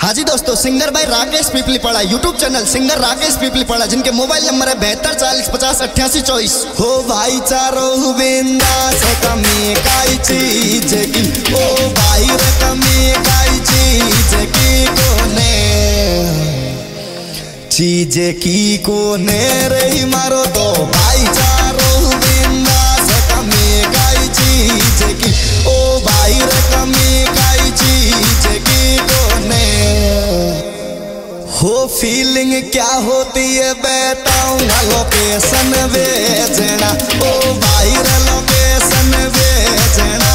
हाँ जी दोस्तों, सिंगर भाई Rakesh Piplipada, YouTube channel singer Rakesh Piplipada, जिनके मोबाइल नंबर है 7240508824। हो भाईचारो बिंदास कमी काई चीज की, ओ भाई रे कमी काई चीज की कोने, चीज की कोने रे मारो तो भाईचारो बिंदास कमी काई चीज की, ओ भाई रे कमी काई चीज की कोने। हो फीलिंग क्या होती है बताऊंगा, लोकेशन भेजना, ओ भाई रे लोकेशन भेजना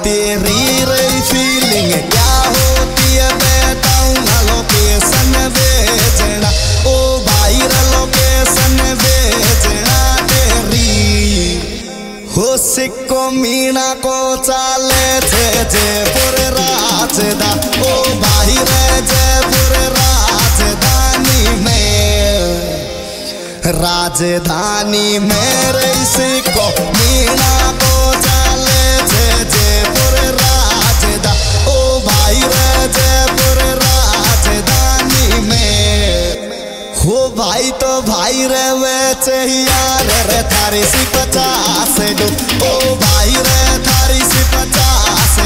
तेरी रे फीलिंग क्या होती है बताऊंगा, लोकेशन भेजना, ओ भाई रे लोकेशन भेजना तेरी। हो सिक्को मीना को चाले थे जयपुर राजदा, ओ भाई रे जयपुर राजधानी में रे सिक्को मीना को चाले थे जयपुर राजदा, ओ भाई रे जयपुर राजधानी में। हो भाई तो भाई रे वेचे यार रे थारी सी 50 डो, ओ भाई रे थारी सी 50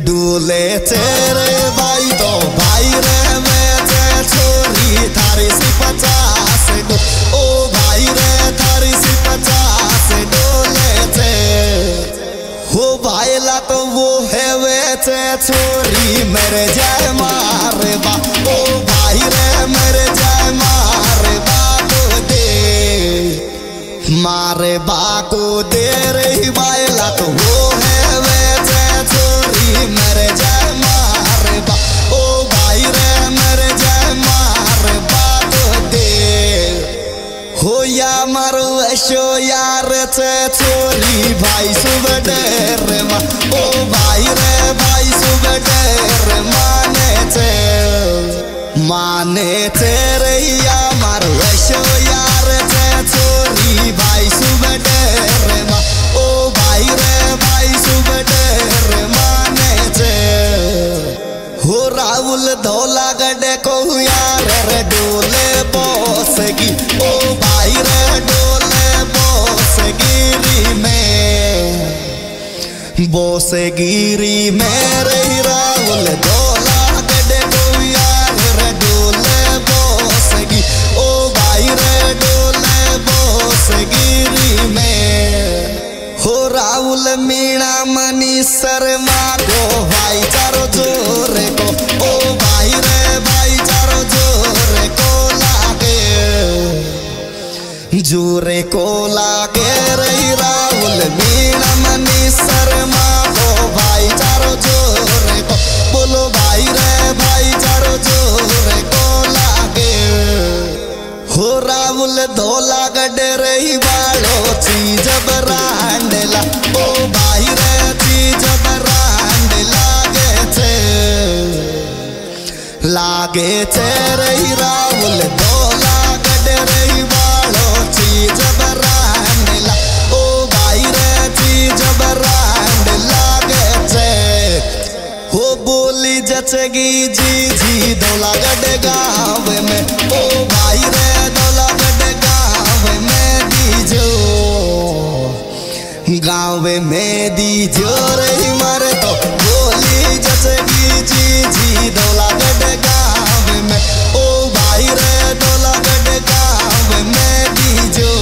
डोले रे भाई तो भाई रे वेचे छोरी थारी सी 50 डो, ओ भाई रे थारी सी 50 डोले। हो भाईला तो वो है वेचे छोरी मेरे जाए मारे बा, ओ भाई रे मेरे जाए मारे बाको दे रे भाईला तो वो है वेचे छोरी मेरे जाए मारे बा, ओ भाई रे मेरे जाए मारे बाको दे। हो या मारो ऐशो यार चे छोरी भाई सुबह डेर मा, ओ भाई रे भाई सुबह डेर माने चे रे या मारो ऐशो यार चे छोरी भाई सुबह डेर मा, ओ भाई रे भाई सुबह डेर माने चे। हो राहुल धोला गडे को यार रे डोले बोसगी, ओ भाई रे डोले बोसगिरी में रे राहुल धोला गडे को यार रे डोले बोसगी, ओ भाई रे डोले बोसगिरी में। हो राहुल मीणा मनी शर्मा को भाईचारो जोरे को, ओ भाई रे भाईचारो जोरे को लागे रे राहुल मीणा मनी शर्मा को भाईचारो जोरे को, बोलो भाई रे भाईचारो जोरे को लागे। हो राहुल धोला गडे रही वालो चीज बरांडला, ओ भाई रे चीज बरांड लागे चे रही राहुल धोला गडे रही वालो चीज बरांडला, ओ भाई रे चीज बरांड लागे चे। हो बोली जचगी जी जी धोला गडे गाँव में, ओ भाई रे धोला गडे गाँव में दीजो रही मारे तो बोली जचगी जी जी धोला गडे गाँव में, ओ भाई रे धोला गडे गाँव में दीजो।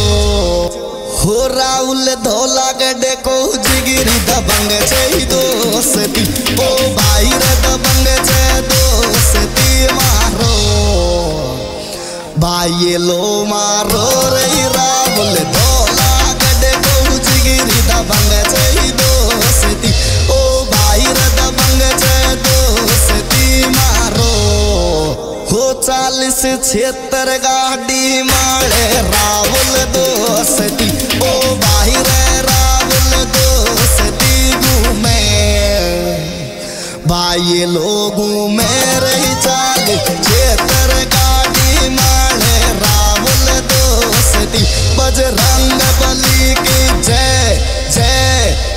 हो राहुल धोला गडे को जिगिरी दबंग छे दोस्ती, ओ भाई रे दबंग छे दोस्ती मारो भाई लो मारो रे राहुल धोला गडे को जिगिरी दबंग छे दोस्ती, ओ भाई रे दबंग छे दोस्ती मारो। हो 40-76 गाड़ी मारे राहुल दोस्ती, ओ भाई रे राहुल दोस्ती घूमे भाई लोगों में रही 40-76 गाड़ी मारे राहुल दोस्ती। बजरंग बली की जय जय।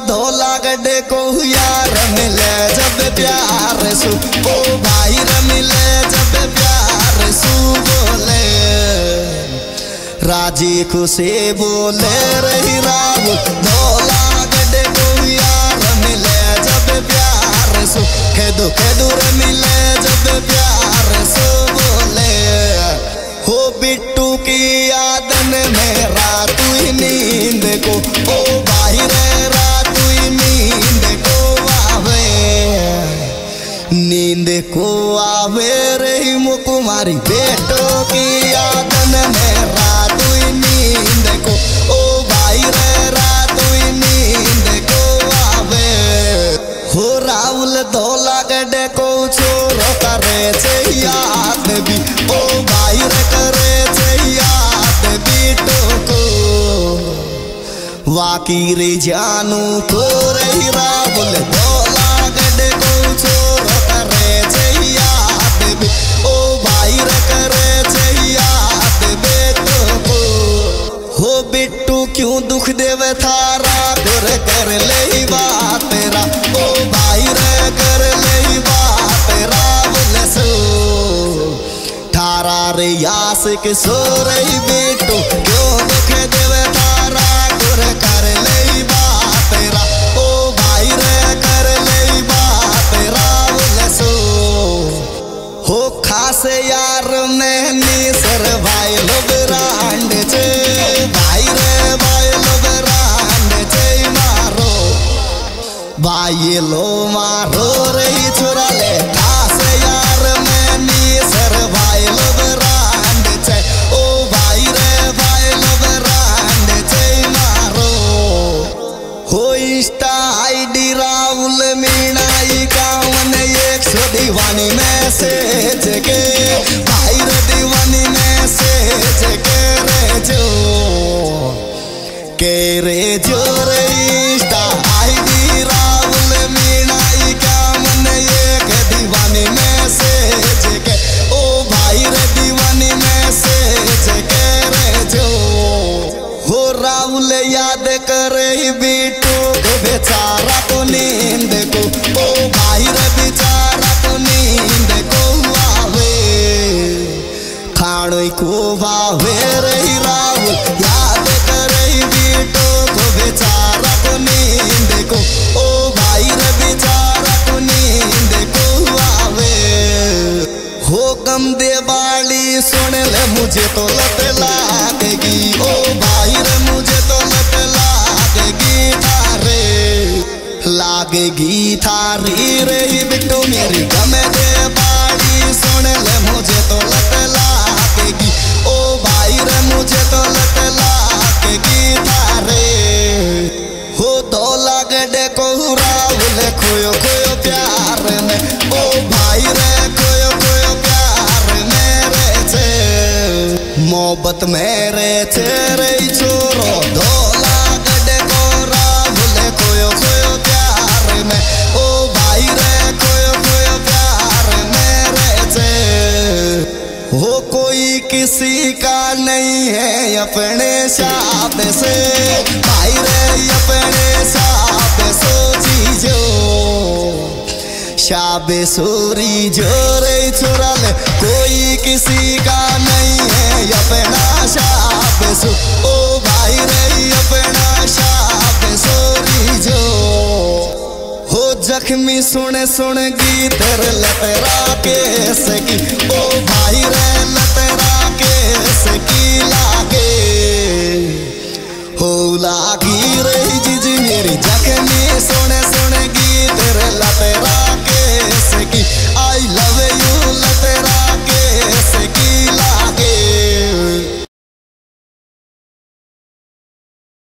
धोला गड्ढे को यार मिले जब प्यार सु, ओ भाई रे मिले जब प्यार सु बोले। राजी खुशी बोले रही राव धोला गड्ढे को यार मिले जब प्यार सु, खेदू खेदू रे मिले जब प्यार सु बोले। हो बिट्टू की यादन में रात हुई नींद को, ओ भाई रे रात हुई नींद को आवे, नींद को आवे रही मुकुमारी बेटों की यादन में रात हुई नींद को, ओ भाई रे रात हुई नींद को आवे। हो राहुल धोला गड्ढे को छोरो करे छे याद भी, ओ भाई रे करे छे याद बेटों को। वाकीरी जानू को रही राहुल धोला गड्ढे को छोरो करे छे याद भी, ओ भाई रे करे छे याद बेटों को। हो बिट्टू क्यों दुख देवे थारा कर कर ले बात तेरा, ओ भाई रे कर ले बात रावल सो। थारा रे यास के सो रही बेटू क्यों दुख देवे थारा कर ले बात तेरा, ओ भाई रे कर ले बात रावल सो। हो खास यार में निसर भाई लोग रांड छे, भाई रे भाई लोग रांड छे मारो, भाई लो मारो रही छोरा ले। खास यार में निसर भाई लोग रांड छे, ओ भाई रे भाई लोग रांड छे मारो। हो इंस्टा आईडी राहुल मीणा 51 दीवानी मैसेज के, भाई रे दीवानी मैसेज के रे जो रे इंस्टा आईडी राहुल मीणा 51 दीवानी मैसेज के, ओ भाई रे दीवानी मैसेज के रे जो। हो राहुल याद करे बेटो को बेचारा को नींद को, ओ भाई रे बेचारा को नींद को आवे, खाने को भावे रही राहुल याद करे बेटो को बेचारा को नींद को, ओ भाई रे बेचारा को नींद को आवे। हो गम देवाली सुन ले मुझे तो लत लागेगी, ओ भाई रे मुझे तो लत लागेगी थारे, लागेगी थारी रे बिट्टू मेरी गम देवाली सुन ले मुझे तो लत लागेगी, ओ भाई रे मुझे तो लत लागेगी थारे। हो धोला गड्ढे को राहुल खोयो खोयो प्यार में, ओ भाई रे खोयो खोयो प्यार मेरे छे, मोहब्बत मेरे छे रे छोरो। धोला गड्ढे को राहुल खोयो खोयो प्यार में, ओ भाई रे खोयो खोयो प्यार मेरे छे। हो कोई किसी का नहीं है अपने साथ से, भाई रे अपने साथ सोची जो, शाबे सोरी जो रे छोरा ले। कोई किसी का नहीं है अपना शाबे सो, ओ भाई रे अपना शाबे सोरी जो। हो जख्मी सुन सुन गीत लतरा के सकी, ओ भाई रे लतरा के सकी लागे,